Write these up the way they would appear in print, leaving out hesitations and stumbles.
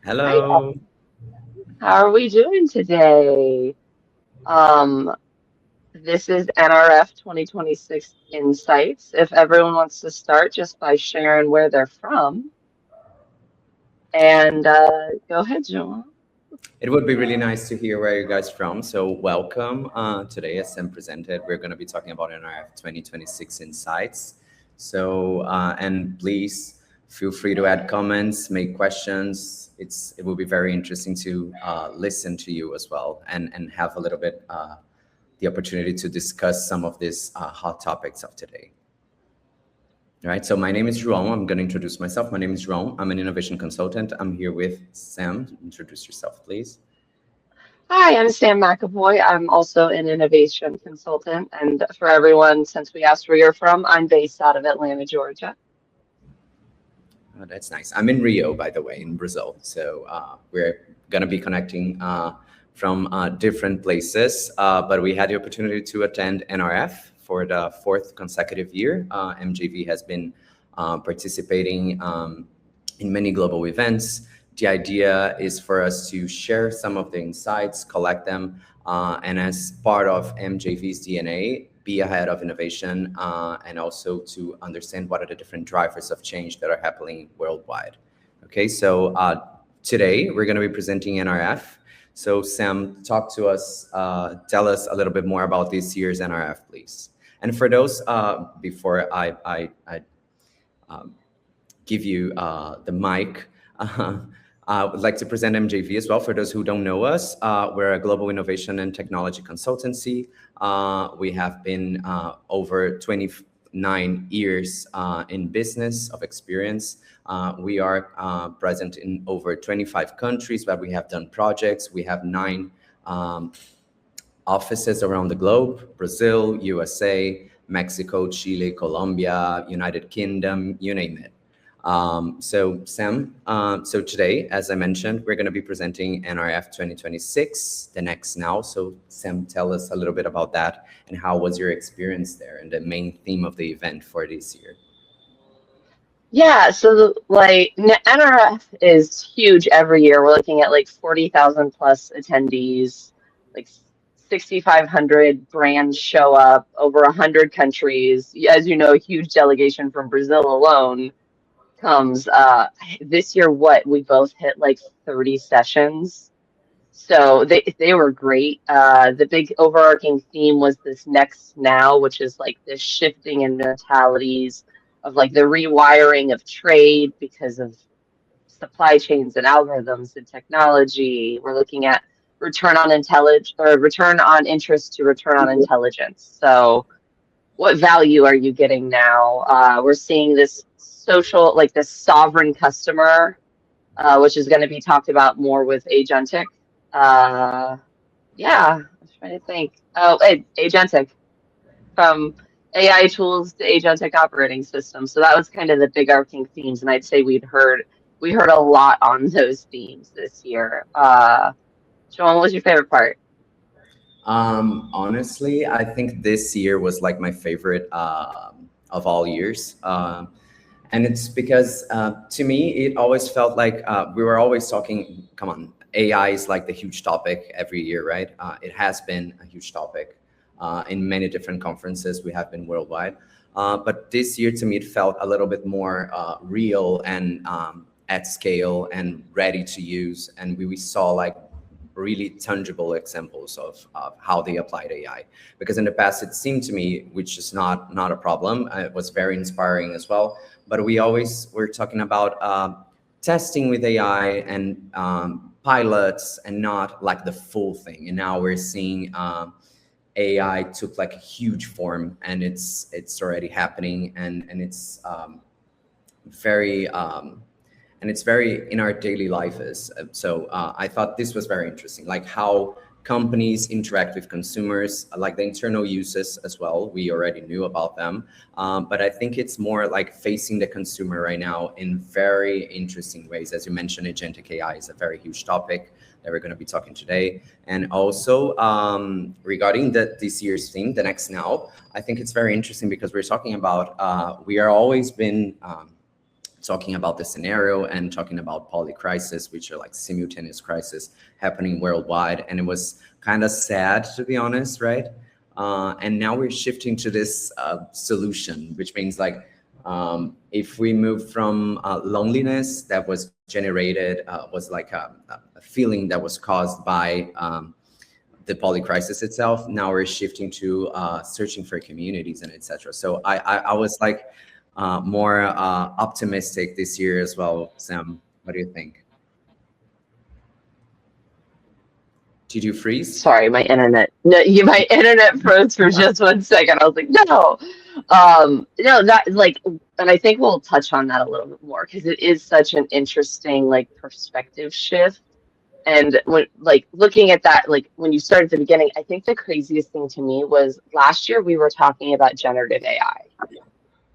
Hi, Hello. how are we doing today? Um, this is NRF 2026 Insights. If everyone wants to start just by sharing where they're from, and go ahead, Joel. It would be really nice to hear where you guys from. So welcome. Today, as Sam presented, we're going to be talking about NRF 2026 Insights. And please feel free to add comments, make questions. It will be very interesting to listen to you as well and have a little bit the opportunity to discuss some of these hot topics of today. All right, so my name is João. I'm going to introduce myself. My name is João. I'm an innovation consultant. I'm here with Sam. Introduce yourself, please. Hi, I'm Sam McAvoy. I'm also an innovation consultant. And for everyone, since we asked where you're from, I'm based out of Atlanta, Georgia. Oh, that's nice. I'm in Rio, by the way, in Brazil. So we're going to be connecting from different places. But we had the opportunity to attend NRF for the fourth consecutive year. MJV has been participating in many global events. The idea is for us to share some of the insights, collect them, and as part of MJV's DNA, be ahead of innovation, and also to understand what are the different drivers of change that are happening worldwide. Okay, so today we're going to be presenting NRF. So Sam, talk to us, tell us a little bit more about this year's NRF, please. And for those, before I give you the mic, I would like to present MJV as well. For those who don't know us, we're a global innovation and technology consultancy. We have been over 29 years in business of experience. We are present in over 25 countries where we have done projects. We have 9 offices around the globe: Brazil, USA, Mexico, Chile, Colombia, United Kingdom, you name it. So Sam, so today, as I mentioned, we're going to be presenting NRF 2026, the next now. So Sam, tell us a little bit about that and how was your experience there and the main theme of the event for this year. Yeah, so like NRF is huge every year. We're looking at like 40,000 plus attendees, like 6,500 brands show up, over 100 countries. As you know, a huge delegation from Brazil alone comes. This year, what we both hit like 30 sessions. So they were great. The big overarching theme was this next now, which is like this shifting in mentalities of like the rewiring of trade because of supply chains and algorithms and technology. We're looking at return on intelligence or return on interest to return on intelligence. So what value are you getting now? We're seeing this social, like this sovereign customer, which is going to be talked about more with agentic. Uh, yeah, I'm trying to think. Oh, agentic, from AI tools to agentic operating systems. So that was kind of the big arcing themes, and I'd say we heard a lot on those themes this year. Joan, what was your favorite part? Honestly, I think this year was like my favorite of all years. And it's because to me, it always felt like we were always talking, come on, AI is like the huge topic every year, right? It has been a huge topic in many different conferences. We have been worldwide. But this year, to me, it felt a little bit more real and at scale and ready to use. And we saw like really tangible examples of how they applied AI. Because in the past, it seemed to me, which is not a problem, it was very inspiring as well. But we always were talking about testing with AI and pilots and not like the full thing. And now we're seeing AI took like a huge form and it's already happening and it's very and it's very in our daily life is so I thought this was very interesting, like how companies interact with consumers, like the internal uses as well. We already knew about them, but I think it's more like facing the consumer right now in very interesting ways. As you mentioned, agentic AI is a very huge topic that we're going to be talking today. And also regarding this year's theme, the next now, I think it's very interesting because we're talking about we are always been talking about the scenario and talking about poly crisis, which are like simultaneous crisis happening worldwide. And it was kind of sad, to be honest, right? And now we're shifting to this solution, which means like, if we move from loneliness that was generated, was like a feeling that was caused by the poly crisis itself, now we're shifting to searching for communities and etc. So I was like more optimistic this year as well. Sam, what do you think? Did you freeze? Sorry, my internet. No, my internet froze for just 1 second. I was like, no. No, that like, and I think we'll touch on that a little bit more because it is such an interesting like perspective shift. And when like looking at that, like when you started at the beginning, I think the craziest thing to me was last year we were talking about generative AI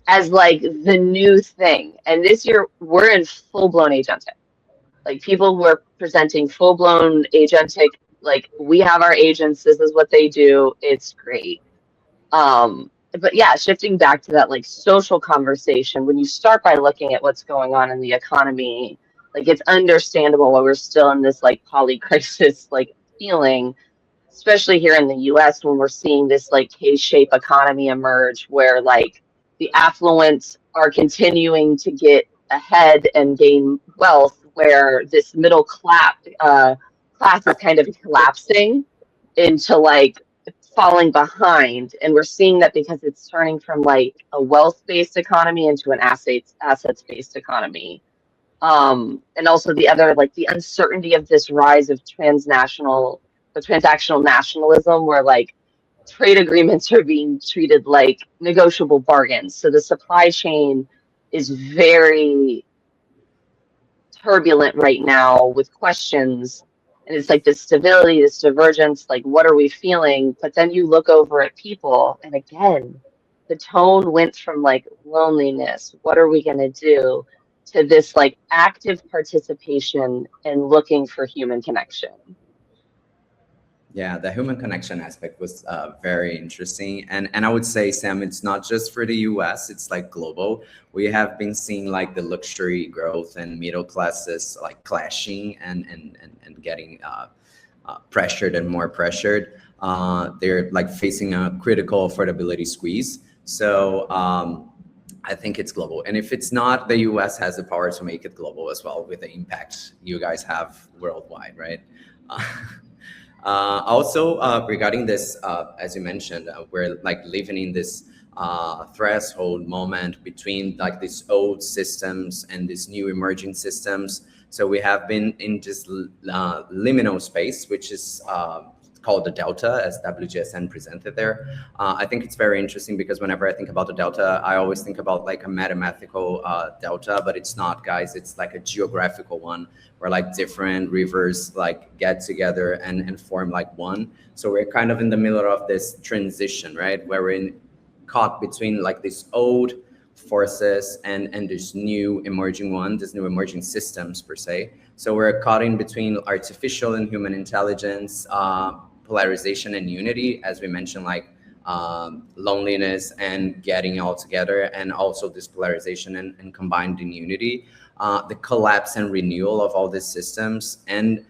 as like the new thing, and this year we're in full blown agentic. Like people were presenting full blown agentic, like we have our agents, this is what they do, it's great. But yeah, shifting back to that like social conversation, when you start by looking at what's going on in the economy, like it's understandable why we're still in this like poly crisis like feeling, especially here in the US when we're seeing this like K-shaped economy emerge where like the affluent are continuing to get ahead and gain wealth, where this middle class is kind of collapsing into like falling behind. And we're seeing that because it's turning from like a wealth-based economy into an assets-based economy. And also the other, like the uncertainty of this rise of transactional nationalism, where like trade agreements are being treated like negotiable bargains. So the supply chain is very turbulent right now with questions. And it's like this stability, this divergence, like what are we feeling? But then you look over at people, and again, the tone went from like loneliness, what are we going to do, to this like active participation and looking for human connection. Yeah, the human connection aspect was very interesting. And I would say, Sam, it's not just for the US, it's like global. We have been seeing like the luxury growth and middle classes like clashing and getting pressured and more pressured. They're like facing a critical affordability squeeze. So I think it's global. And if it's not, the US has the power to make it global as well with the impact you guys have worldwide, right? Also, regarding this, as you mentioned, we're like living in this threshold moment between like these old systems and these new emerging systems. So we have been in this liminal space, which is called the delta, as WGSN presented there. I think it's very interesting because whenever I think about the delta, I always think about like a mathematical delta, but it's not, guys. It's like a geographical one where like different rivers like get together and form like one. So we're kind of in the middle of this transition, right? Where we're caught between like these old forces and this new emerging one, this new emerging systems per se. So we're caught in between artificial and human intelligence, polarization and unity, as we mentioned, like loneliness and getting all together, and also this polarization and combined in unity, the collapse and renewal of all these systems, and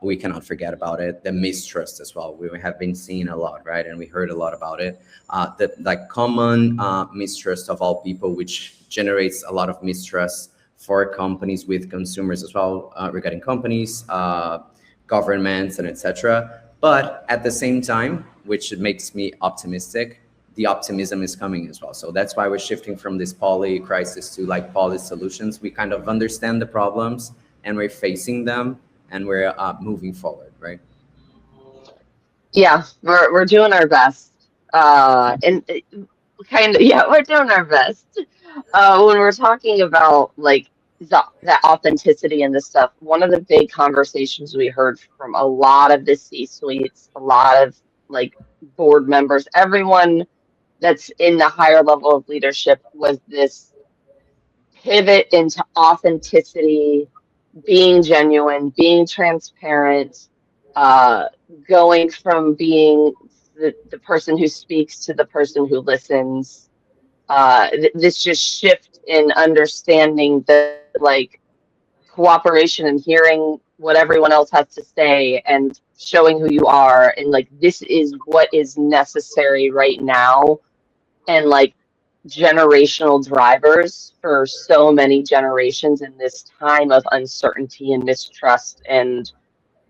we cannot forget about it, the mistrust as well. We have been seeing a lot, right? And we heard a lot about it, the like common mistrust of all people, which generates a lot of mistrust for companies with consumers as well, regarding companies, governments, and etc. But at the same time, which makes me optimistic, the optimism is coming as well. So that's why we're shifting from this poly crisis to like poly solutions. We kind of understand the problems and we're facing them and we're moving forward, right? Yeah, we're doing our best. And kind of, yeah, we're doing our best. When we're talking about like that authenticity and this stuff, one of the big conversations we heard from a lot of the C-suites, a lot of like board members, everyone that's in the higher level of leadership, was this pivot into authenticity, being genuine, being transparent, uh, going from being the person who speaks to the person who listens. This just shift in understanding that like cooperation and hearing what everyone else has to say and showing who you are and like this is what is necessary right now and like generational drivers for so many generations in this time of uncertainty and mistrust and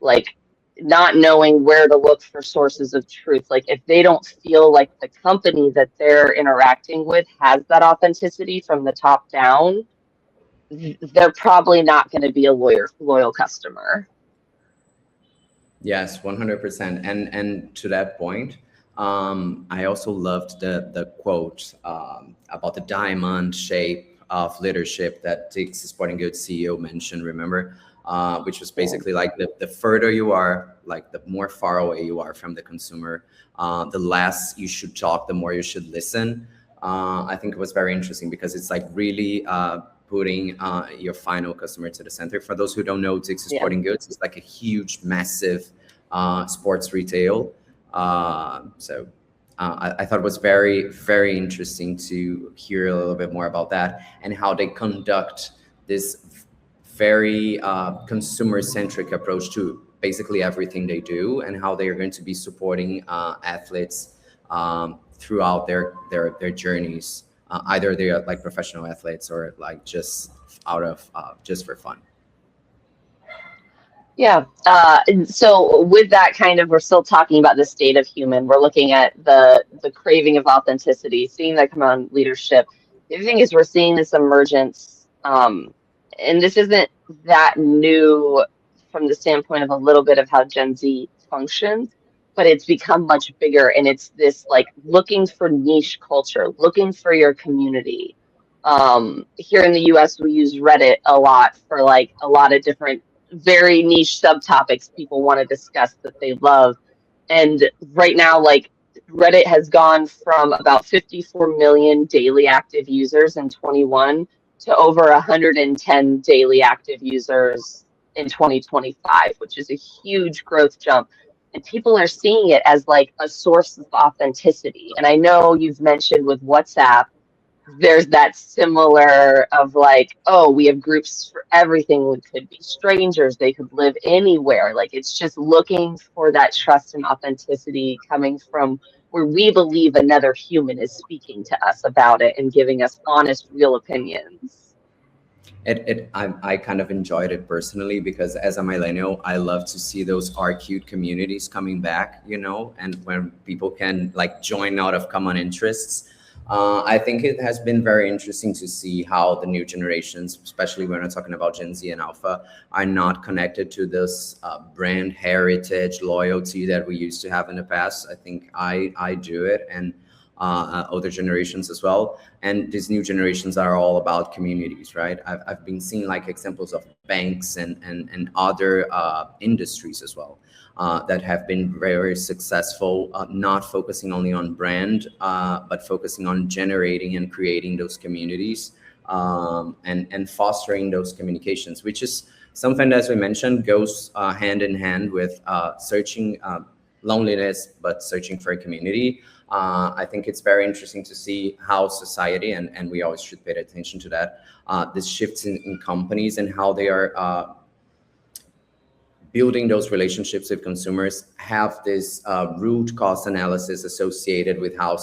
like not knowing where to look for sources of truth. Like if they don't feel like the company that they're interacting with has that authenticity from the top down, they're probably not going to be a loyal customer. Yes, 100%. And to that point, I also loved the quote about the diamond shape of leadership that Dick's Sporting Goods CEO mentioned. Remember, which was Yeah. basically like the further you are, like the more far away you are from the consumer, the less you should talk, the more you should listen. I think it was very interesting because it's like really putting your final customer to the center. For those who don't know, Dick's Yeah. Sporting Goods is like a huge, massive sports retail. I thought it was very, very interesting to hear a little bit more about that and how they conduct this very consumer-centric approach to basically everything they do, and how they are going to be supporting athletes throughout their journeys. Either they're like professional athletes or like just out of just for fun. Yeah. And so with that kind of, we're still talking about the state of human. We're looking at the craving of authenticity, seeing that come on leadership. The other thing is we're seeing this emergence, and this isn't that new from the standpoint of a little bit of how Gen Z functions, but it's become much bigger, and it's this like looking for niche culture, looking for your community. Here in the US, we use Reddit a lot for like a lot of different very niche subtopics people want to discuss that they love. And right now, like Reddit has gone from about 54 million daily active users in 21 to over 110 daily active users in 2025, which is a huge growth jump. And people are seeing it as like a source of authenticity. And I know you've mentioned with WhatsApp there's that similar of like, oh, we have groups for everything. We could be strangers, they could live anywhere. Like it's just looking for that trust and authenticity coming from where we believe another human is speaking to us about it and giving us honest, real opinions. I kind of enjoyed it personally because as a millennial, I love to see those R cute communities coming back, and when people can like join out of common interests. I think it has been very interesting to see how the new generations, especially when we're talking about Gen Z and Alpha, are not connected to this brand heritage loyalty that we used to have in the past. I think I do it, and older generations as well. And these new generations are all about communities, right? I've been seeing like examples of banks and other industries as well that have been very successful, not focusing only on brand, but focusing on generating and creating those communities and fostering those communications, which is something that, as we mentioned, goes hand in hand with searching loneliness, but searching for a community. I think it's very interesting to see how society, and we always should pay attention to that, this shifts in companies and how they are building those relationships with consumers have this root cause analysis associated with how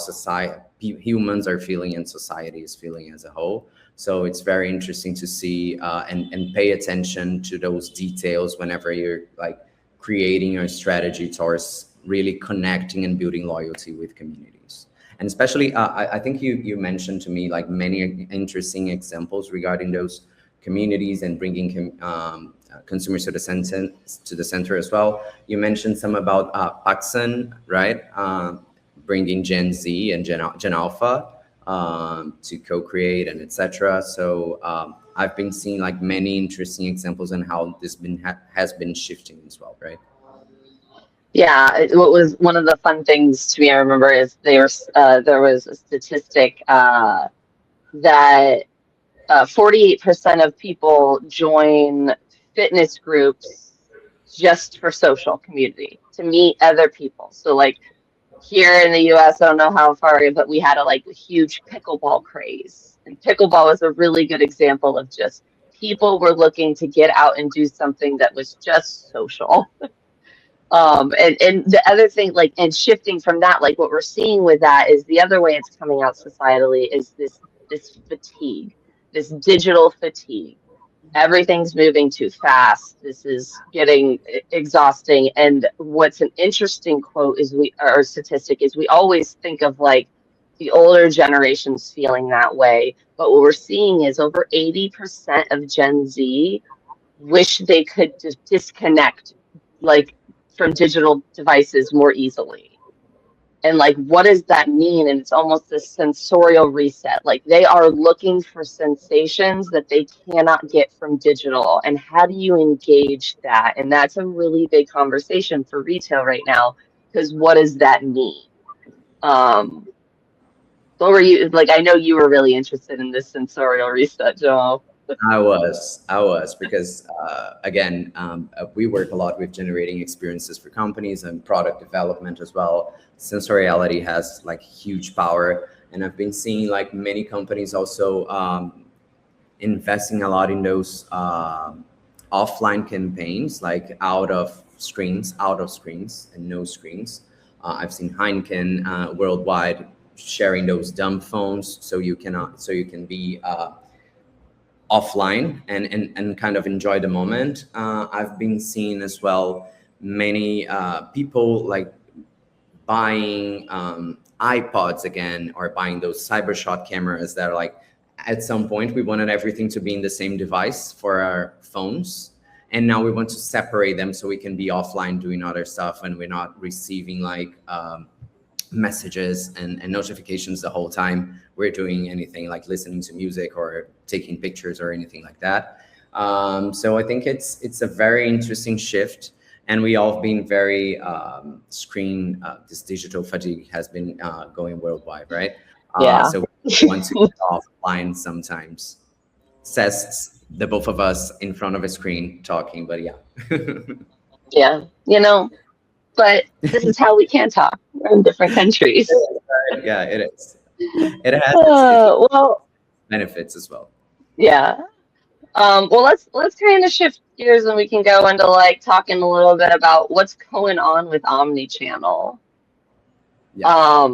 humans are feeling and society is feeling as a whole. So it's very interesting to see and pay attention to those details whenever you're like creating your strategy towards really connecting and building loyalty with communities. And especially, I think you mentioned to me like many interesting examples regarding those communities and bringing consumers to the center as well. You mentioned some about Pakistan, right? Bringing Gen Z and Gen Alpha to co-create and etc. So I've been seeing like many interesting examples on how this has been shifting as well, right? Yeah, what was one of the fun things to me, I remember, is there was a statistic that 48% of people join fitness groups just for social community, to meet other people. So like here in the US, I don't know how far, but we had a like huge pickleball craze. And pickleball is a really good example of just people were looking to get out and do something that was just social. And the other thing, like, and shifting from that, like what we're seeing with that is the other way it's coming out societally is this fatigue, this digital fatigue. Everything's moving too fast. This is getting exhausting. And what's an interesting quote is or statistic is we always think of like the older generations feeling that way. But what we're seeing is over 80% of Gen Z wish they could just disconnect like from digital devices more easily. And like, what does that mean? And it's almost this sensorial reset. Like they are looking for sensations that they cannot get from digital. And how do you engage that? And that's a really big conversation for retail right now, because what does that mean? What were you like? I know you were really interested in this sensorial reset, Joe. I was because again, we work a lot with generating experiences for companies and product development as well. Sensoriality has like huge power, and I've been seeing like many companies also investing a lot in those offline campaigns, like out of screens, and no screens. I've seen Heineken worldwide sharing those dumb phones, so you can be offline and kind of enjoy the moment. I've been seeing as well many people like buying iPods again, or buying those CyberShot cameras that are like, at some point we wanted everything to be in the same device for our phones, and now we want to separate them so we can be offline doing other stuff, and we're not receiving like messages and notifications the whole time we're doing anything like listening to music or taking pictures or anything like that. So I think it's a very interesting shift, and we all have been very this digital fatigue has been going worldwide, right? Yeah. So we want to get offline sometimes. Says the both of us in front of a screen talking, but yeah. Yeah. But this is how we can talk. We're in different countries. Yeah, it is. It has its Well, benefits as well. yeah. Well, let's kind of shift gears and we can go into like talking a little bit about what's going on with omnichannel. Yeah.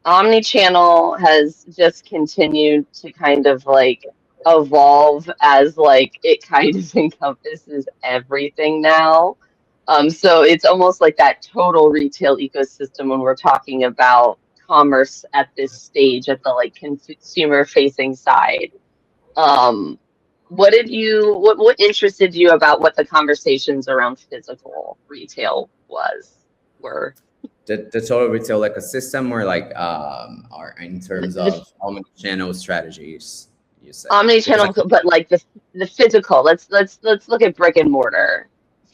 Omnichannel has just continued to kind of like evolve as like it kind of encompasses everything now. So it's almost like that total retail ecosystem when we're talking about commerce at this stage at the like consumer facing side. Um, what interested you about what the conversations around physical retail were? The total retail ecosystem, or like or in terms of omni-channel strategies, you say? Omnichannel, but like the physical. Let's look at brick and mortar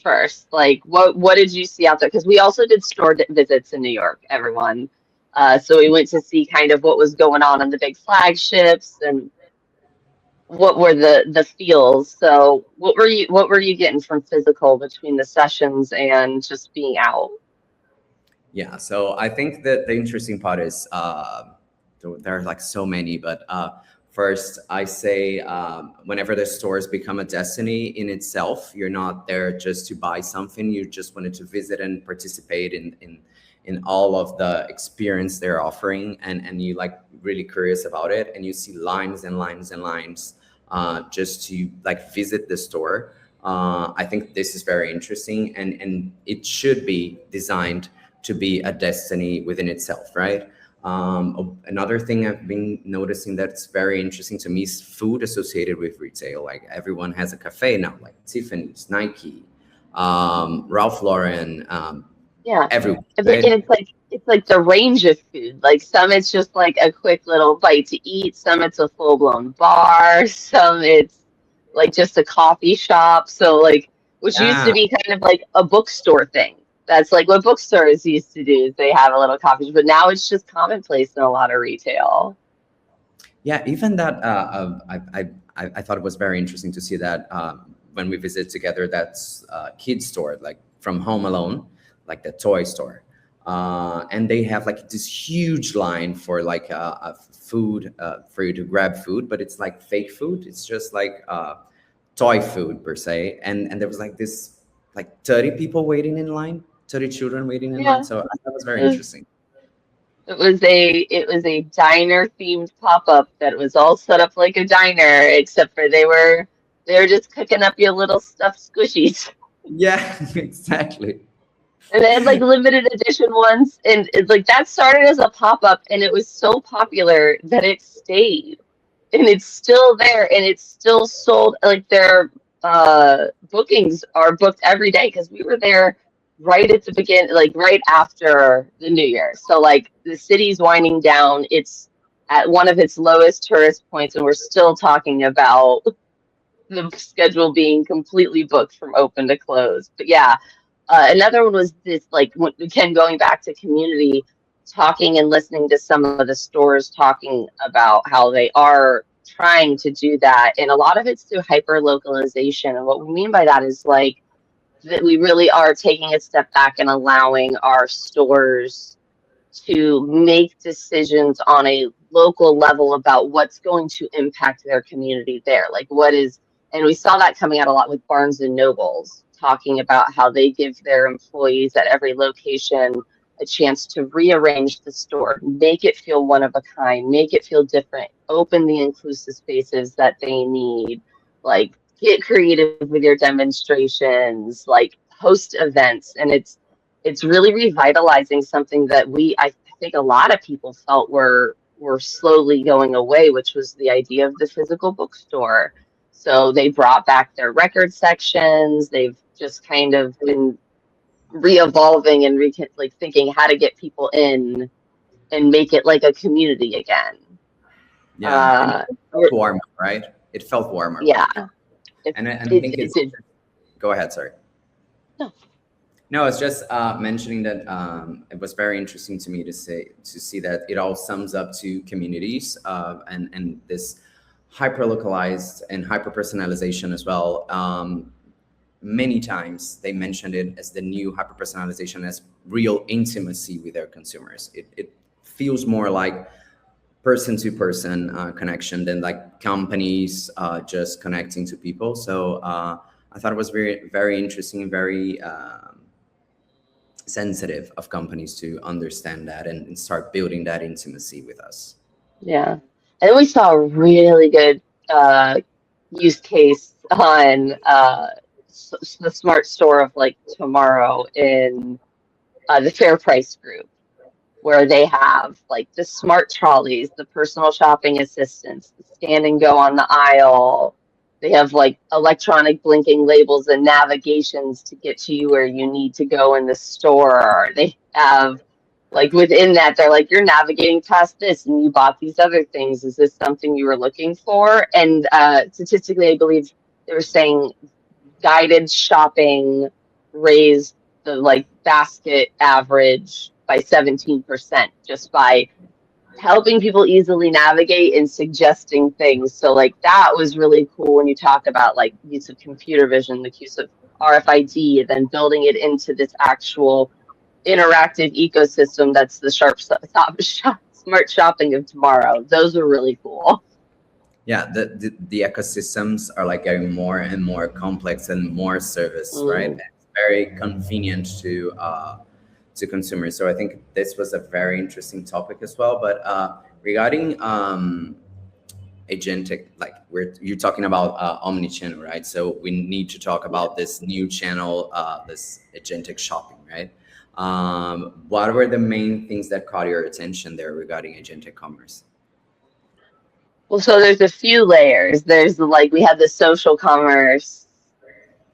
first. Like what did you see out there? Because we also did store visits in New York, everyone. So we went to see kind of what was going on in the big flagships and what were the feels. So what were you getting from physical between the sessions and just being out? Yeah, so I think that the interesting part is there are like so many, but first I say whenever the stores become a destiny in itself, you're not there just to buy something. You just wanted to visit and participate in all of the experience they're offering, and you like really curious about it, and you see lines and lines and lines just to like visit the store. I think this is very interesting, and it should be designed to be a destiny within itself, right? Another thing I've been noticing that's very interesting to me is food associated with retail. Like everyone has a cafe now, like Tiffany's, Nike, Ralph Lauren, Yeah. everyone. And Right? it's like the range of food. Like some it's just like a quick little bite to eat, some it's a full-blown bar, some it's like just a coffee shop. So like which used to Yeah, be kind of like a bookstore thing. That's like what bookstores used to do is they have a little coffee shop, but now it's just commonplace in a lot of retail. yeah. Even that, I thought it was very interesting to see that when we visit together, that's kids store, like from Home Alone, like the toy store. and they have like this huge line for like food for you to grab food, but it's like fake food. It's just like toy food per se, and there was like this like 30 people waiting in line, 30 children waiting in line. Yeah. So that was very It was, interesting. it was a diner themed pop-up that was all set up like a diner, except for they were just cooking up your little stuffed squishies. Yeah, exactly. And they had like limited edition ones, and it's like that started as a pop-up, and it was so popular that it stayed, and it's still there, and it's still sold. Like their bookings are booked every day because we were there right at the begin, like right after the New Year. So like the city's winding down. It's at one of its lowest tourist points, and we're still talking about the schedule being completely booked from open to close. But yeah, another one was this, like, again, going back to community, talking and listening to some of the stores talking about how they are trying to do that. And a lot of it's through hyper localization. And what we mean by that is like that we really are taking a step back and allowing our stores to make decisions on a local level about what's going to impact their community there. Like what is, and we saw that coming out a lot with Barnes and Nobles, talking about how they give their employees at every location a chance to rearrange the store, make it feel one of a kind, make it feel different, open the inclusive spaces that they need, like get creative with your demonstrations, like host events. And it's really revitalizing something that I think a lot of people felt were slowly going away, which was the idea of the physical bookstore. So they brought back their record sections. They've just kind of been re-evolving and like thinking how to get people in and make it like a community again. Yeah, and it Uh, felt warmer, right? It felt warmer yeah, back then. And I think it it's, did. go ahead, sorry. No. No, it's just mentioning that it was very interesting to me to see that it all sums up to communities and this hyper localized and hyper personalization as well. Many times they mentioned it as the new hyper personalization as real intimacy with their consumers. It feels more like person to person connection than like companies just connecting to people. So I thought it was very, very interesting and very sensitive of companies to understand that and start building that intimacy with us. Yeah. And we saw a really good use case on the smart store of like tomorrow in the Fair Price group, where they have like the smart trolleys, the personal shopping assistants, the stand and go on the aisle. They have like electronic blinking labels and navigations to get to you where you need to go in the store. They have like within that, they're like, you're navigating past this and you bought these other things. Is this something you were looking for? And statistically, I believe they were saying guided shopping raised the like basket average by 17% just by helping people easily navigate and suggesting things. So like that was really cool when you talk about like use of computer vision, the use of RFID, and then building it into this actual interactive ecosystem that's the smart shopping of tomorrow. Those were really cool. Yeah, the ecosystems are like getting more and more complex and more service, right? Mm. It's very convenient to consumers. So I think this was a very interesting topic as well. But regarding agentic, like you're talking about omni-channel, right? So we need to talk about this new channel, this agentic shopping, right? What were the main things that caught your attention there regarding agentic commerce? Well, so there's a few layers. There's like we have the social commerce,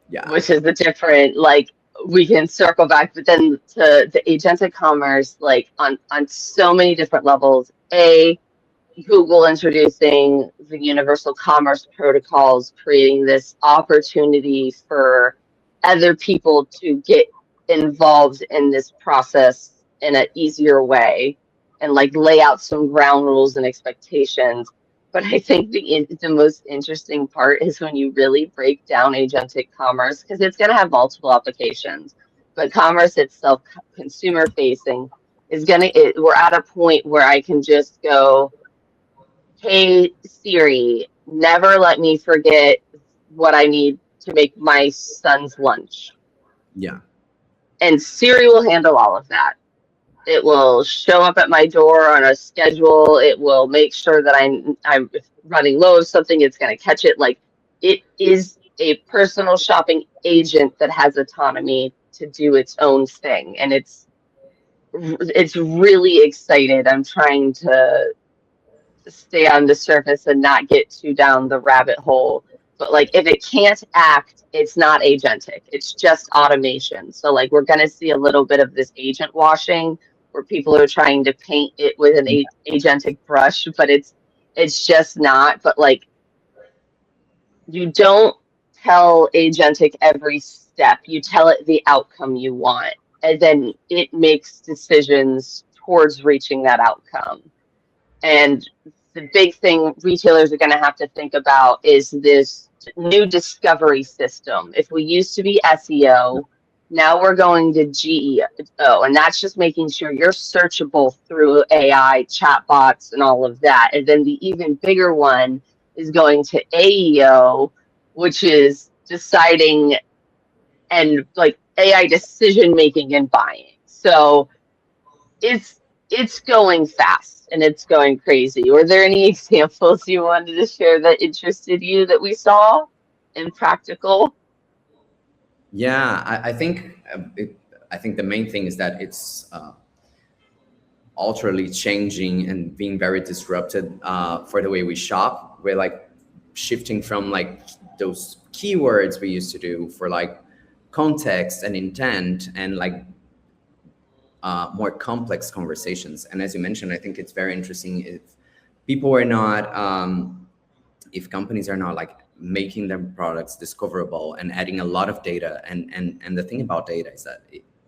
Yeah. which is the different like we can circle back, but then to the agentic commerce, like on so many different levels. Google introducing the universal commerce protocols, creating this opportunity for other people to get involved in this process in an easier way and like lay out some ground rules and expectations. But I think the most interesting part is when you really break down agentic commerce because it's going to have multiple applications. but commerce itself, consumer facing, we're at a point where I can just go, hey Siri, never let me forget what I need to make my son's lunch. Yeah. And Siri will handle all of that. It will show up at my door on a schedule. It will make sure that I'm running low of something. It's going to catch it. Like, it is a personal shopping agent that has autonomy to do its own thing, and it's really excited. I'm trying to stay on the surface and not get too down the rabbit hole. But like, if it can't act, it's not agentic. It's just automation. So like, we're going to see a little bit of this agent washing where people are trying to paint it with an agentic brush, but it's just not. But like, you don't tell agentic every step. You tell it the outcome you want, and then it makes decisions towards reaching that outcome. And the big thing retailers are going to have to think about is this new discovery system. If we used to be SEO, now we're going to GEO, and that's just making sure you're searchable through AI, chatbots, and all of that. And then the even bigger one is going to AEO, which is deciding and like AI decision making and buying. So it's going fast and it's going crazy. Were there any examples you wanted to share that interested you that we saw in practical? Yeah, I think the main thing is that it's ultraly changing and being very disrupted for the way we shop. We're like shifting from like those keywords we used to do for like context and intent and like more complex conversations. And as you mentioned, I think it's very interesting if people are not, if companies are not like making their products discoverable and adding a lot of data. And the thing about data is that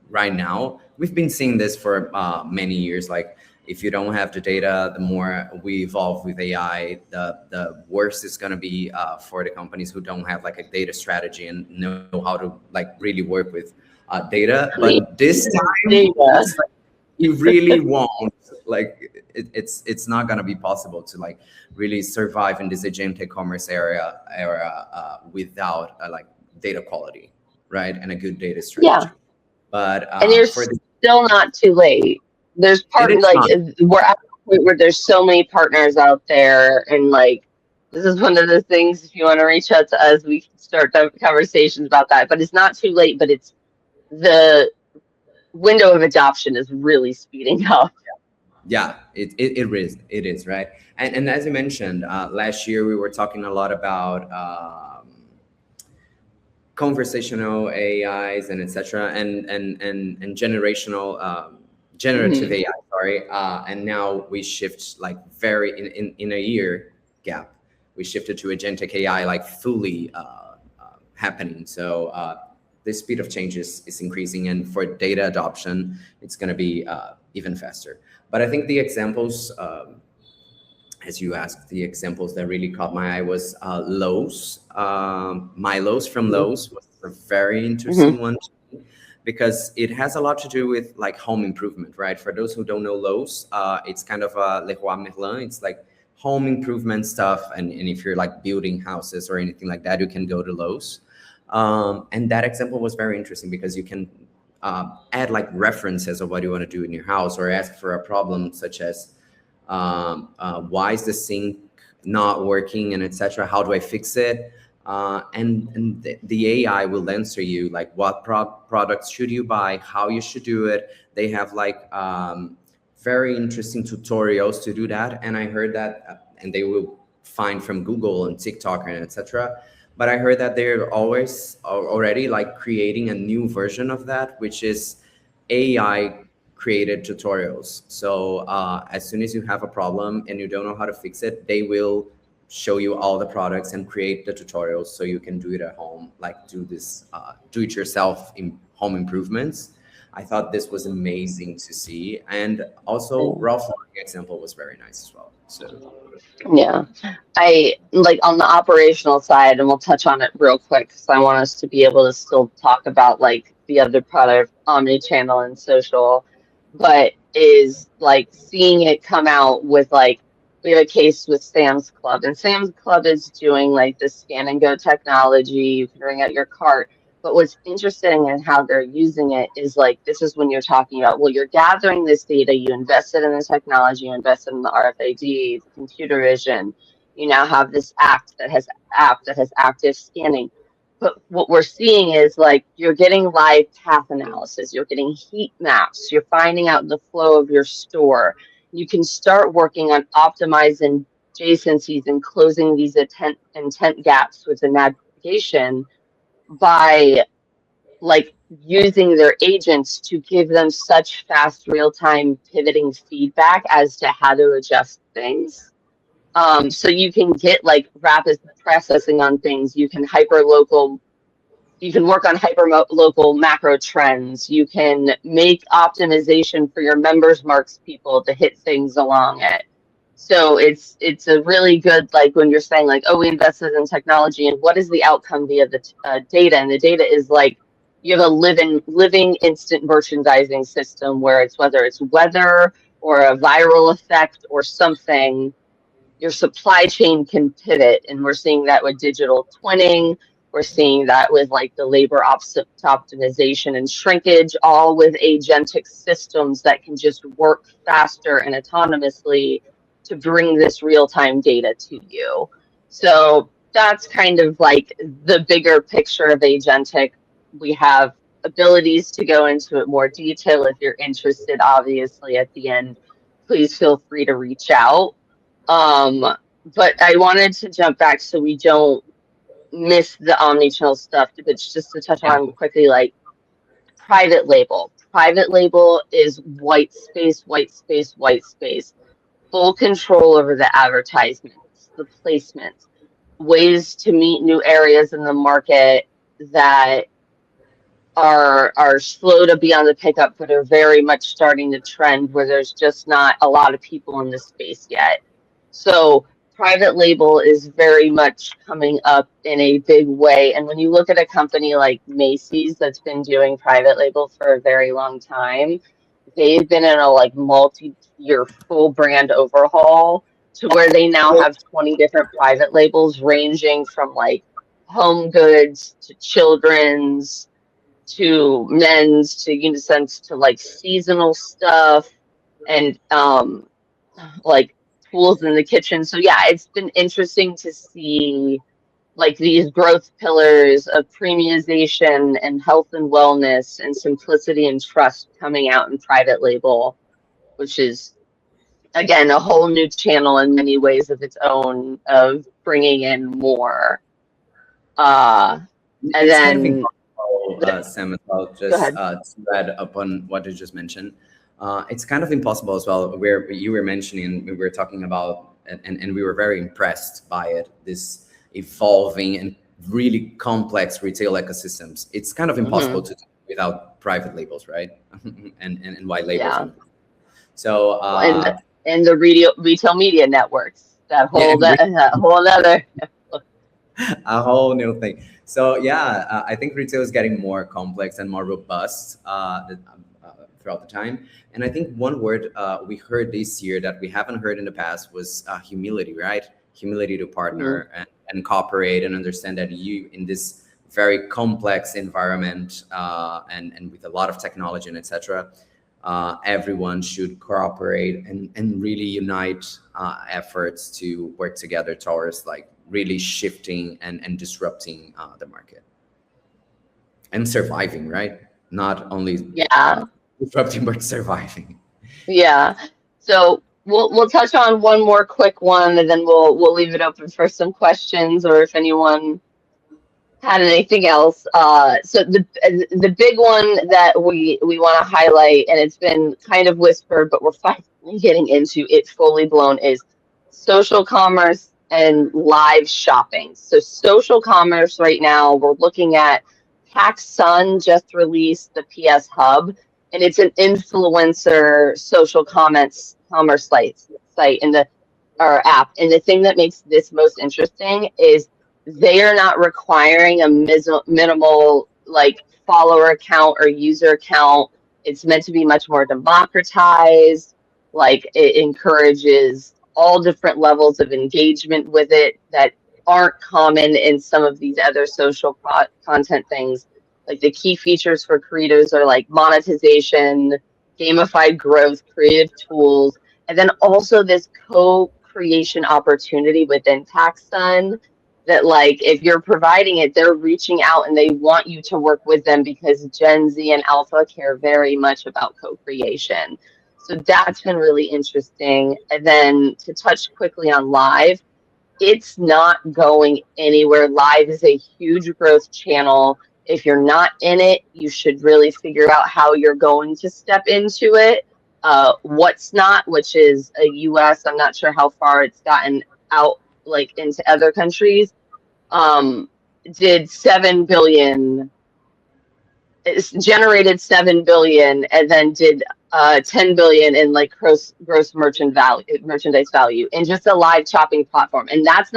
right now, we've been seeing this for many years. Like, if you don't have the data, the more we evolve with AI, the worse it's going to be for the companies who don't have like a data strategy and know how to like really work with data. But this time, it's like, you really won't. Like, it's not going to be possible to like really survive in this agentic commerce era without like data quality, right, and a good data strategy. Yeah. But And you're still not too late. There's we're at a point where there's so many partners out there, and like, this is one of the things, if you want to reach out to us, we can start conversations about that. But it's not too late, but it's the window of adoption is really speeding up. Yeah, it is, right? And as you mentioned, last year we were talking a lot about conversational AIs and etc. and generational generative AI, sorry. And now we shift like very in a year gap, we shifted to agentic AI like fully happening. So the speed of change is increasing, and for data adoption, it's going to be even faster. But I think the examples, as you asked, the examples that really caught my eye was Lowe's. Milo's from Lowe's was a very interesting one to me, because it has a lot to do with like home improvement, right? For those who don't know Lowe's, it's kind of a Leroy Merlin. It's like home improvement stuff. And if you're like building houses or anything like that, you can go to Lowe's. And that example was very interesting because you can add like references of what you want to do in your house, or ask for a problem such as why is the sink not working, and etc. How do I fix it? And the AI will answer you like what products should you buy, how you should do it. They have like very interesting tutorials to do that. And I heard that, and they will find from Google and TikTok and etc. But I heard that they're already like creating a new version of that, which is AI created tutorials. So as soon as you have a problem and you don't know how to fix it, they will show you all the products and create the tutorials so you can do it at home, like do this do it yourself in home improvements. I thought this was amazing to see. And also Ralph Lauren example was very nice as well. So Yeah. I like on the operational side, and we'll touch on it real quick because I want us to be able to still talk about like the other product, omni-channel and social, but is like seeing it come out with like we have a case with Sam's Club, and Sam's Club is doing like the scan and go technology. You can bring out your cart. But what's interesting in how they're using it is like this is when you're talking about, well, you're gathering this data, you invested in the technology, you invested in the RFID, the computer vision. You now have this app that has active scanning. But what we're seeing is like you're getting live path analysis, you're getting heat maps, you're finding out the flow of your store. You can start working on optimizing adjacencies and closing these intent gaps with the navigation by like using their agents to give them such fast real-time pivoting feedback as to how to adjust things. So you can get like rapid processing on things. You can you can work on hyper local macro trends. You can make optimization for your members marks people to hit things along it. So it's a really good, like when you're saying like, oh, we invested in technology and what is the outcome via the data? And the data is like you have a living instant merchandising system where it's whether it's weather or a viral effect or something, your supply chain can pivot. And we're seeing that with digital twinning. We're seeing that with like the labor optimization and shrinkage, all with agentic systems that can just work faster and autonomously to bring this real-time data to you. So that's kind of like the bigger picture of agentic. We have abilities to go into it more detail. If you're interested, obviously at the end, please feel free to reach out. But I wanted to jump back so we don't miss the omnichannel stuff, but just to touch on quickly, like private label. Private label is white space, white space, white space. Full control over the advertisements, the placements, ways to meet new areas in the market that are slow to be on the pickup, but are very much starting to trend where there's just not a lot of people in this space yet. So private label is very much coming up in a big way. And when you look at a company like Macy's that's been doing private label for a very long time, they've been in a like multi-year full brand overhaul to where they now have 20 different private labels ranging from like home goods to children's to men's to unisex to like seasonal stuff and like tools in the kitchen. So yeah, it's been interesting to see like these growth pillars of premiumization and health and wellness and simplicity and trust coming out in private label, which is again a whole new channel in many ways of its own of bringing in more. And it's then kind of Sam, as well, just to add upon what you just mentioned. It's kind of impossible as well, where you were mentioning, we were talking about, and we were very impressed by it, this evolving and really complex retail ecosystems. It's kind of impossible to do without private labels, right? and white labels. Yeah. So and the retail media networks, that whole other a whole new thing. So yeah, I think retail is getting more complex and more robust throughout the time. And I think one word we heard this year that we haven't heard in the past was humility, right? Humility to partner and cooperate and understand that you in this very complex environment and with a lot of technology and etc. Everyone should cooperate and really unite efforts to work together towards like really shifting and disrupting the market and surviving, right? Not only disrupting but surviving. Yeah. So we'll touch on one more quick one, and then we'll leave it open for some questions, or if anyone had anything else. So the big one that we want to highlight, and it's been kind of whispered, but we're finally getting into it fully blown, is social commerce and live shopping. So social commerce right now, we're looking at PacSun just released the PS Hub, and it's an influencer social comments commerce site in the or app. And the thing that makes this most interesting is they are not requiring a minimal like follower count or user count. It's meant to be much more democratized. Like it encourages all different levels of engagement with it that aren't common in some of these other social content things. Like the key features for creators are like monetization, gamified growth, creative tools, and then also this co-creation opportunity within TaxSun that like if you're providing it, they're reaching out and they want you to work with them because Gen Z and Alpha care very much about co-creation. So that's been really interesting. And then to touch quickly on live, it's not going anywhere. Live is a huge growth channel. If you're not in it, you should really figure out how you're going to step into it. What's not, which is a US, I'm not sure how far it's gotten out like into other countries, did 7 billion, it's generated 7 billion and then did 10 billion in like gross merchandise value in just a live shopping platform. And that's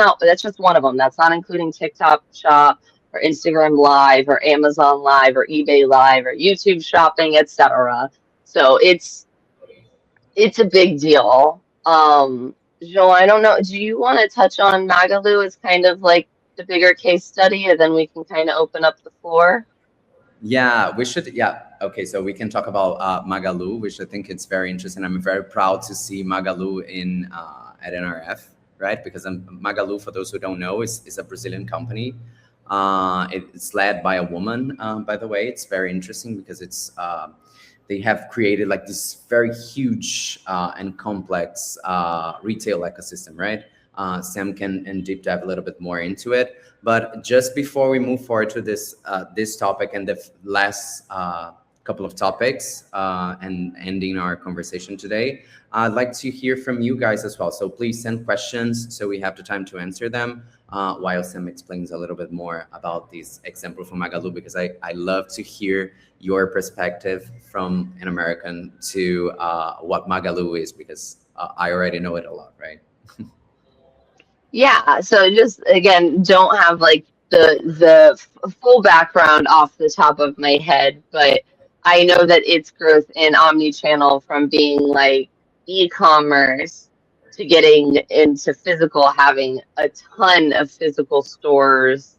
just one of them. That's not including TikTok Shop or Instagram Live or Amazon Live or eBay Live or YouTube shopping, etc. So it's a big deal. Joe, I don't know. Do you want to touch on Magalu as kind of like the bigger case study, and then we can kind of open up the floor? Yeah, we should. Yeah. Okay. So we can talk about Magalu, which I think it's very interesting. I'm very proud to see Magalu in at NRF, right? Because Magalu, for those who don't know, is a Brazilian company. It's led by a woman, by the way. It's very interesting because they have created like this very huge and complex retail ecosystem, right? Sam can deep dive a little bit more into it. But just before we move forward to this topic and the last couple of topics and ending our conversation today, I'd like to hear from you guys as well. So please send questions so we have the time to answer them while Sam explains a little bit more about this example from Magalu, because I love to hear your perspective from an American to what Magalu is, because I already know it a lot, right? Yeah, so just again, don't have like the full background off the top of my head, but I know that its growth in omni-channel from being like e-commerce to getting into physical, having a ton of physical stores.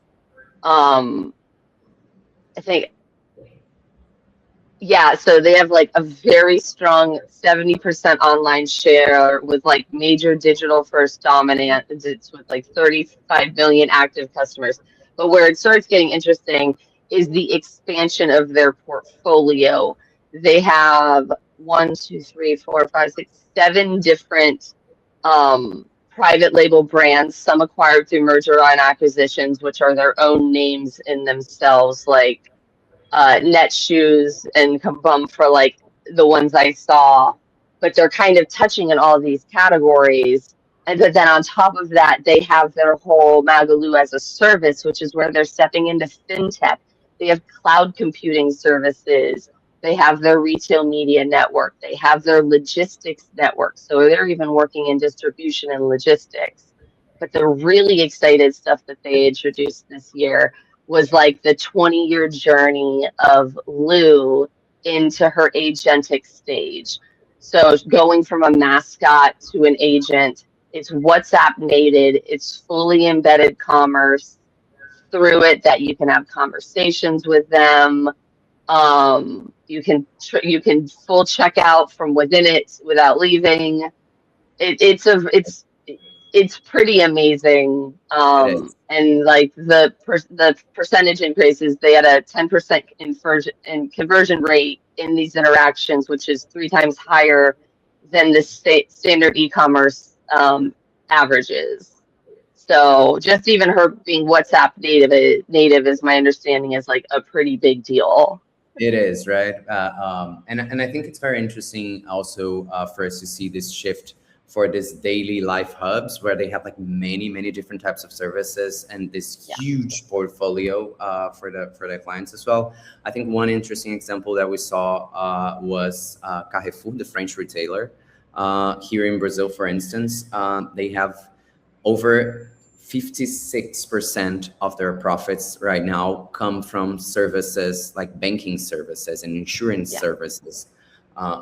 Um, I think Yeah, so they have like a very strong 70% online share with like major digital first dominant. It's with like 35 million active customers. But where it starts getting interesting is the expansion of their portfolio. They have one, two, three, four, five, six, seven different private label brands, some acquired through merger and acquisitions, which are their own names in themselves, like net shoes and kabum for like the ones I saw, but they're kind of touching on all of these categories. And then on top of that, they have their whole Magalu as a service, which is where they're stepping into fintech. They have cloud computing services. They have their retail media network. They have their logistics network. So they're even working in distribution and logistics. But the really excited stuff that they introduced this year was like the 20-year journey of Lou into her agentic stage. So going from a mascot to an agent, it's WhatsApp native, it's fully embedded commerce through it that you can have conversations with them. You can full checkout from within it without leaving. It's pretty amazing. It is. And like the percentage increases, they had a 10% conversion rate in these interactions, which is 3 times higher than the standard e-commerce averages. So just even her being WhatsApp native is my understanding is like a pretty big deal. It is, right? And I think it's very interesting also for us to see this shift for this daily life hubs where they have like many different types of services and this huge portfolio for the clients as well. I think one interesting example that we saw was Carrefour, the French retailer. Here in Brazil, for instance, they have over 56% of their profits right now come from services like banking services and insurance services,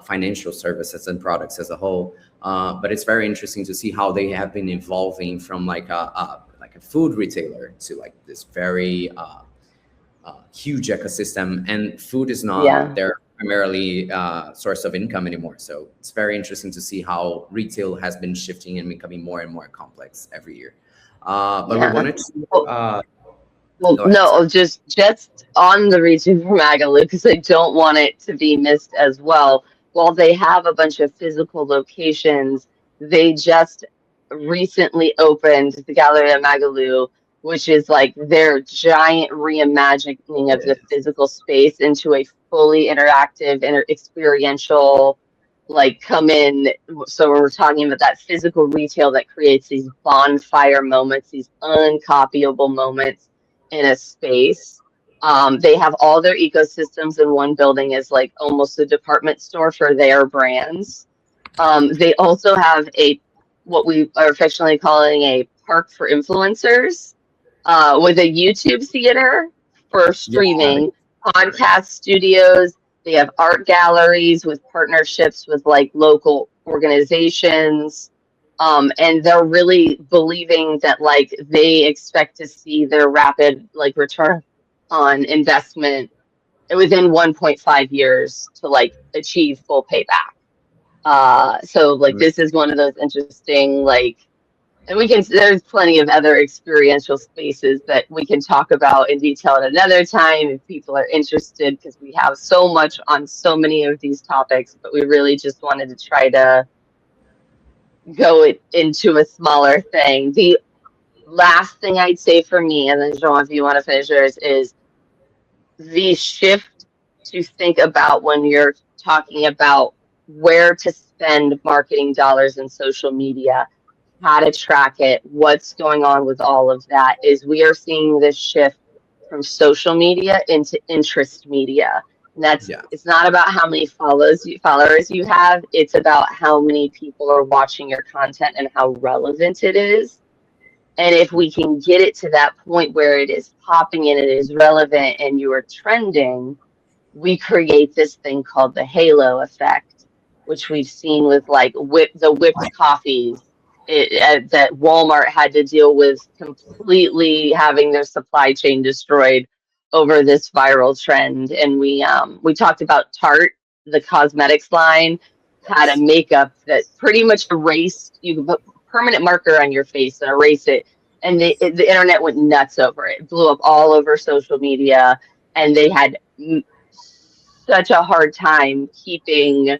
financial services and products as a whole. But it's very interesting to see how they have been evolving from like a food retailer to like this very huge ecosystem. And food is not their primarily source of income anymore. So it's very interesting to see how retail has been shifting and becoming more and more complex every year. But we wanted to well, no, just on the region for Magalu, because I don't want it to be missed as well. While they have a bunch of physical locations, they just recently opened the Galleria Magalu, which is like their giant reimagining of the physical space into a fully interactive and experiential, like come in. So we're talking about that physical retail that creates these bonfire moments, these uncopyable moments in a space. They have all their ecosystems in one building as like almost a department store for their brands. They also have what we are affectionately calling a park for influencers, with a YouTube theater for streaming, podcast studios. They have art galleries with partnerships with like local organizations. And they're really believing that like they expect to see their rapid like return on investment within 1.5 years to like achieve full payback. So like this is one of those interesting like, and there's plenty of other experiential spaces that we can talk about in detail at another time if people are interested, because we have so much on so many of these topics, but we really just wanted to try to go into a smaller thing. The last thing I'd say for me, and then Jean, if you want to finish yours, is the shift to think about when you're talking about where to spend marketing dollars in social media, how to track it, what's going on with all of that, is we are seeing this shift from social media into interest media. And it's not about how many followers you have, it's about how many people are watching your content and how relevant it is. And if we can get it to that point where it is popping and it is relevant and you are trending, we create this thing called the halo effect, which we've seen with like the whipped coffees that Walmart had to deal with completely having their supply chain destroyed over this viral trend. And we talked about Tarte, the cosmetics line, had a makeup that pretty much erased, you could put permanent marker on your face and erase it. And the internet went nuts over it. It blew up all over social media, and they had such a hard time keeping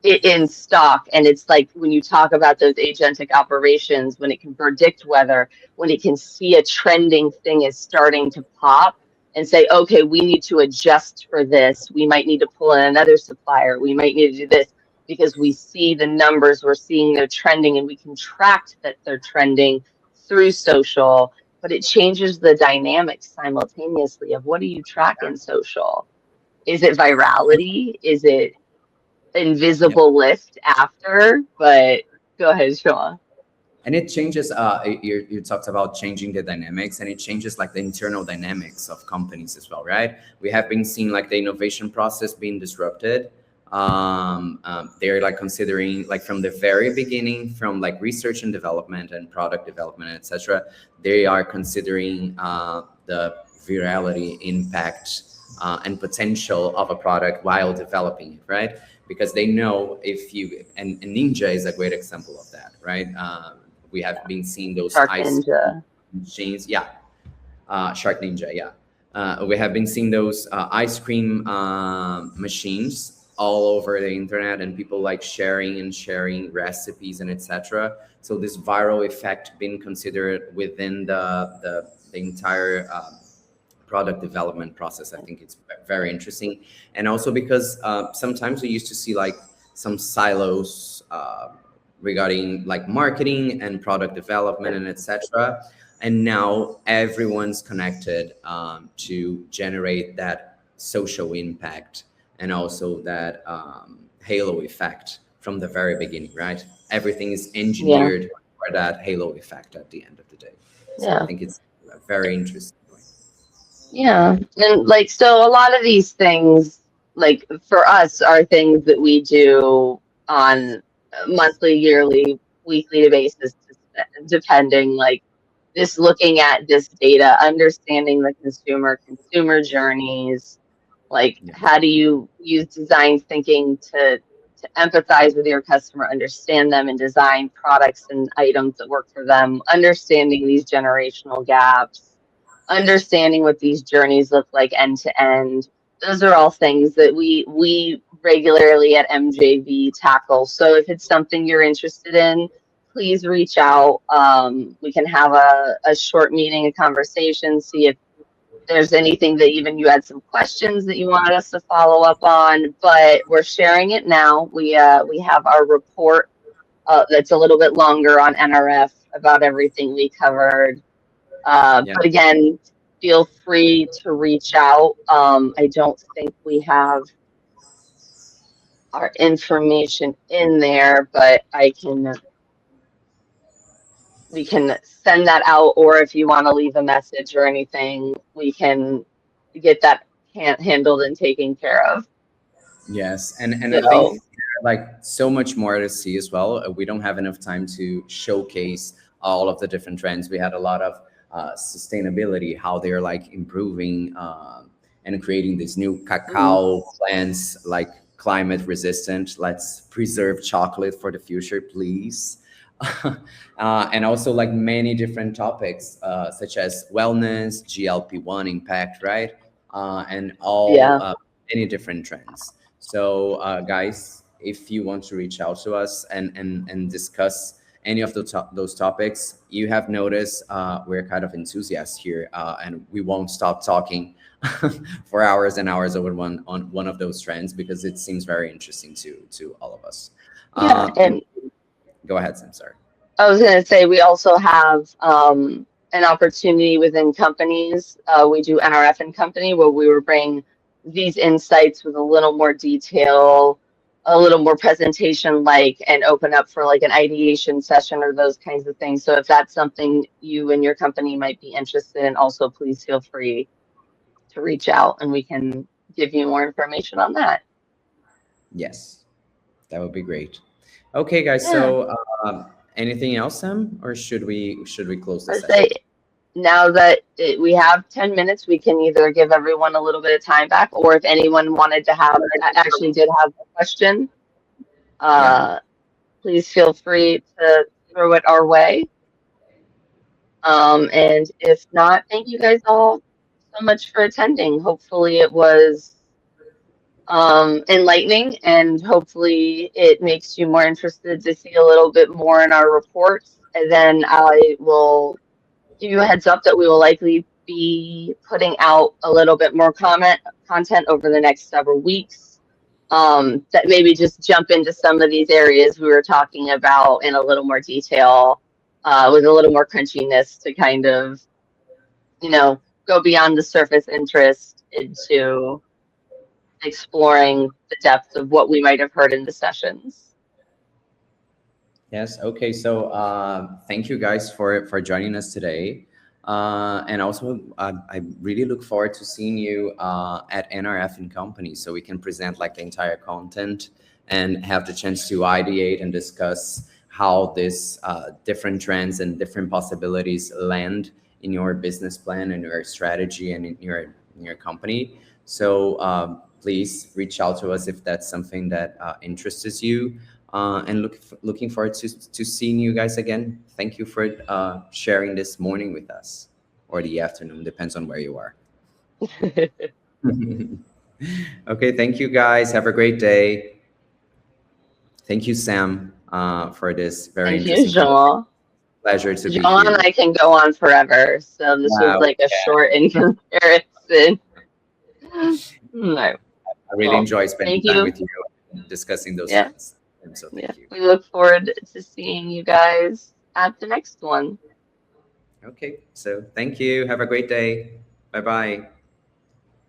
it in stock. And it's like when you talk about those agentic operations, when it can predict weather, when it can see a trending thing is starting to pop and say, okay, we need to adjust for this. We might need to pull in another supplier. We might need to do this because we see the numbers, we're seeing they're trending, and we can track that they're trending through social. But it changes the dynamics simultaneously of what do you track in social? Is it virality? Is it invisible lift after? But go ahead, Sean. And it changes, you talked about changing the dynamics, and it changes like the internal dynamics of companies as well, right? We have been seeing like the innovation process being disrupted. They're like considering like from the very beginning, from like research and development and product development, etc. They are considering the virality impact and potential of a product while developing it, right? Because they know if you, and Ninja is a great example of that, right? We have been seeing those Shark ice Ninja machines, Shark Ninja, we have been seeing those ice cream machines all over the internet, and people like sharing recipes and etc. So this viral effect being considered within the entire product development process. I think it's very interesting. And also because sometimes we used to see like some silos regarding like marketing and product development and etc. And now everyone's connected to generate that social impact and also that halo effect from the very beginning, right? Everything is Yeah. engineered for that halo effect at the end of the day. So I Yeah. think it's a very interesting way. Yeah. And like, so a lot of these things, like for us, are things that we do on a monthly, yearly, weekly basis, depending, like just looking at this data, understanding the consumer journeys, like Yeah. how do you use design thinking to empathize with your customer, understand them, and design products and items that work for them, understanding these generational gaps, understanding what these journeys look like end to end. Those are all things that we regularly at MJV tackle. So if it's something you're interested in, please reach out. We can have a short meeting, a conversation, see if there's anything that even you had some questions that you wanted us to follow up on. But we're sharing it now. We have our report that's a little bit longer on NRF about everything we covered. Yeah. But again, feel free to reach out. I don't think we have our information in there, but we can send that out, or if you want to leave a message or anything, we can get that handled and taken care of. Yes, and I think So like so much more to see as well. We don't have enough time to showcase all of the different trends. We had a lot of sustainability, how they're like improving and creating these new mhm. cacao plants, like climate resistant. Let's preserve chocolate for the future, please. And also like many different topics, such as wellness, GLP-1 impact, right? And all Yeah, many different trends. So, guys, if you want to reach out to us and discuss any of those topics, you have noticed we're kind of enthusiasts here, and we won't stop talking for hours and hours over one of those trends because it seems very interesting to all of us. yeah. And And go ahead, Sam. Sorry. I was going to say we also have an opportunity within companies. We do NRF and company where we will bring these insights with a little more detail, a little more presentation like, and open up for like an ideation session or those kinds of things. So if that's something you and your company might be interested in, also please feel free to reach out and we can give you more information on that. Yes, that would be great. Okay, guys. Yeah. So, anything else, Sam, or should we close the I session? say now that we have 10 minutes, we can either give everyone a little bit of time back, or if anyone wanted to have, actually did have a question, Yeah. uh, please feel free to throw it our way. And if not, thank you guys all so much for attending. Hopefully it was enlightening, and hopefully it makes you more interested to see a little bit more in our reports. And then I will give you a heads up that we will likely be putting out a little bit more content over the next several weeks. That maybe just jump into some of these areas we were talking about in a little more detail, with a little more crunchiness to kind of, go beyond the surface interest into exploring the depth of what we might have heard in the sessions. Yes. Okay. So, thank you guys for joining us today, and also I really look forward to seeing you at NRF and Company, so we can present like the entire content and have the chance to ideate and discuss how this different trends and different possibilities land in your business plan and your strategy and in your company. So, please reach out to us if that's something that interests you. And looking forward to seeing you guys again. Thank you for sharing this morning with us, or the afternoon, depends on where you are. Okay, thank you guys. Have a great day. Thank you, Sam, for this very Thank you, interesting conversation. Jean. Pleasure to be John and here. I can go on forever, so this was Wow, like a short in comparison. No. I really Well, enjoy spending thank time you. with you and discussing those Yeah. trends. So Yeah, thank you. we look forward to seeing you guys at the next one. Okay, so thank you. Have a great day. Bye bye.